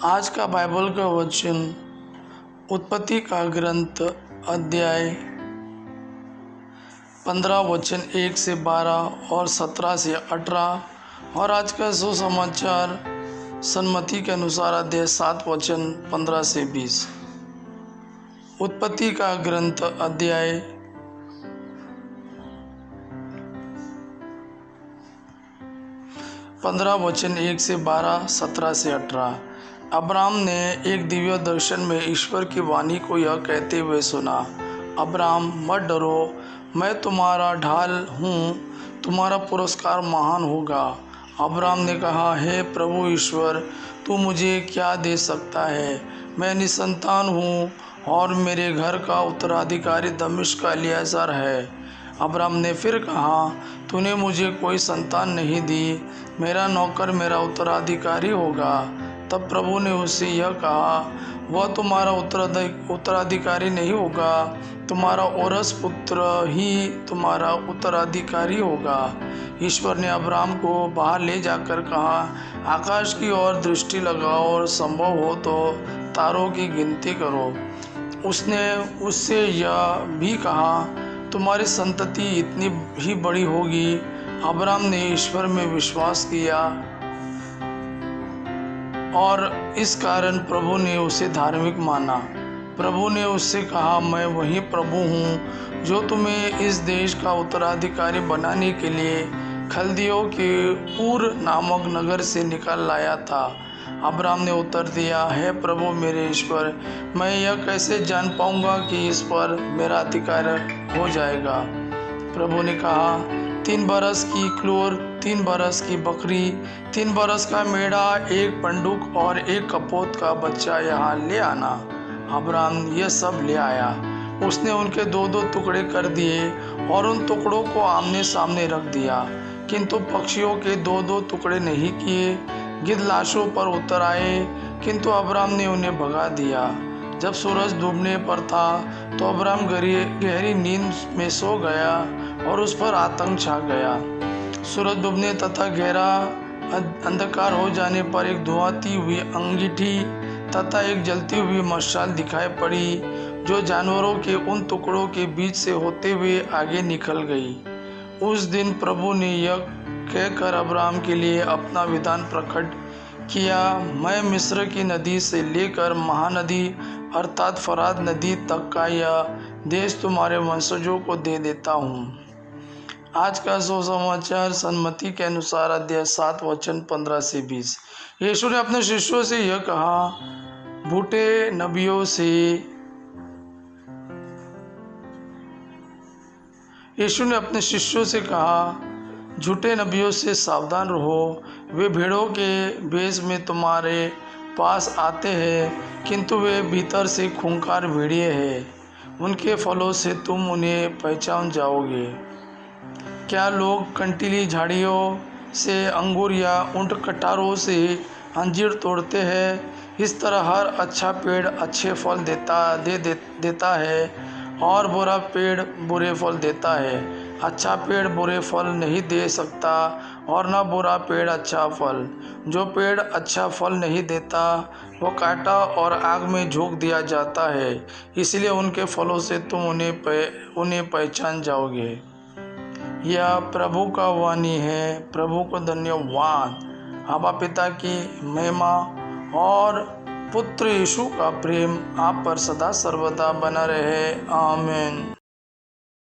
आज का बाइबल का वचन उत्पत्ति का ग्रंथ अध्याय 15 वचन 1 से 12 और 17 से 18। और आज का सुसमाचार सन्मति के अनुसार अध्याय 7 वचन 15 से 20। उत्पत्ति का ग्रंथ अध्याय 15 वचन 1 से 12, 17 से 18। अब्राम ने एक दिव्य दर्शन में ईश्वर की वाणी को यह कहते हुए सुना, अब्राम मत डरो, मैं तुम्हारा ढाल हूँ, तुम्हारा पुरस्कार महान होगा। अब्राम ने कहा, हे प्रभु ईश्वर, तू मुझे क्या दे सकता है? मैं निसंतान हूँ और मेरे घर का उत्तराधिकारी दमिश्क का एलीआजर है। अब्राम ने फिर कहा, तूने मुझे कोई संतान नहीं दी, मेरा नौकर मेरा उत्तराधिकारी होगा। तब प्रभु ने उससे यह कहा, वह तुम्हारा उत्तराधिकारी नहीं होगा, तुम्हारा औरस पुत्र ही तुम्हारा उत्तराधिकारी होगा। ईश्वर ने अब्राम को बाहर ले जाकर कहा, आकाश की ओर दृष्टि लगाओ और संभव हो तो तारों की गिनती करो। उसने उससे यह भी कहा, तुम्हारी संतति इतनी ही बड़ी होगी। अब्राम ने ईश्वर में विश्वास किया और इस कारण प्रभु ने उसे धार्मिक माना। प्रभु ने उससे कहा, मैं वही प्रभु हूँ जो तुम्हें इस देश का उत्तराधिकारी बनाने के लिए खल्दियों के ऊर नामक नगर से निकाल लाया था। अब्राम ने उत्तर दिया, हे प्रभु मेरे ईश्वर, मैं यह कैसे जान पाऊंगा कि इस पर मेरा अधिकार हो जाएगा? प्रभु ने कहा, 3 बरस की क्लोर, 3 बरस की बकरी, 3 बरस का मेढ़ा, 1 पंडुक और 1 कपोत का बच्चा यहाँ ले आना। अब्राम यह सब ले आया। उसने उनके 2-2 टुकड़े कर दिए और उन टुकड़ों को आमने सामने रख दिया, किंतु पक्षियों के 2-2 टुकड़े नहीं किए। गिद्ध लाशों पर उतर आए, किंतु अब्राम ने उन्हें भगा दिया। जब सूरज डूबने पर था तो अब्राम गहरी नींद में सो गया और उस पर आतंक छा गया। सूरज डूबने तथा गहरा अंधकार हो जाने पर एक धुआती हुई अंगीठी तथा एक जलती हुई मशाल दिखाई पड़ी, जो जानवरों के उन टुकड़ों के बीच से होते हुए आगे निकल गई। उस दिन प्रभु ने यह कहकर अब्राम के लिए अपना विधान प्रकट किया, मैं मिस्र की नदी से लेकर महानदी अर्थात फरात नदी तक का यह देश तुम्हारे वंशजों को दे देता हूँ। आज का सुसमाचार सन्मति के अनुसार अध्याय 7 वचन 15 से 20। यीशु ने अपने शिष्यों से यह कहा, झूठे नबियों से सावधान रहो। वे भेड़ों के भेष में तुम्हारे पास आते हैं, किंतु वे भीतर से खूंखार भेड़िए हैं। उनके फलों से तुम उन्हें पहचान जाओगे। क्या लोग कंटीली झाड़ियों से अंगूर या ऊंट कटारों से अंजीर तोड़ते हैं? इस तरह हर अच्छा पेड़ अच्छे फल देता है और बुरा पेड़ बुरे फल देता है। अच्छा पेड़ बुरे फल नहीं दे सकता और न बुरा पेड़ अच्छा फल। जो पेड़ अच्छा फल नहीं देता वो काटा और आग में झोंक दिया जाता है। इसलिए उनके फलों से तुम उन्हें पहचान जाओगे। यह प्रभु का वाणी है। प्रभु को धन्यवाद। आबा पिता की महिमा और पुत्र यीशु का प्रेम आप पर सदा सर्वदा बना रहे। आमीन।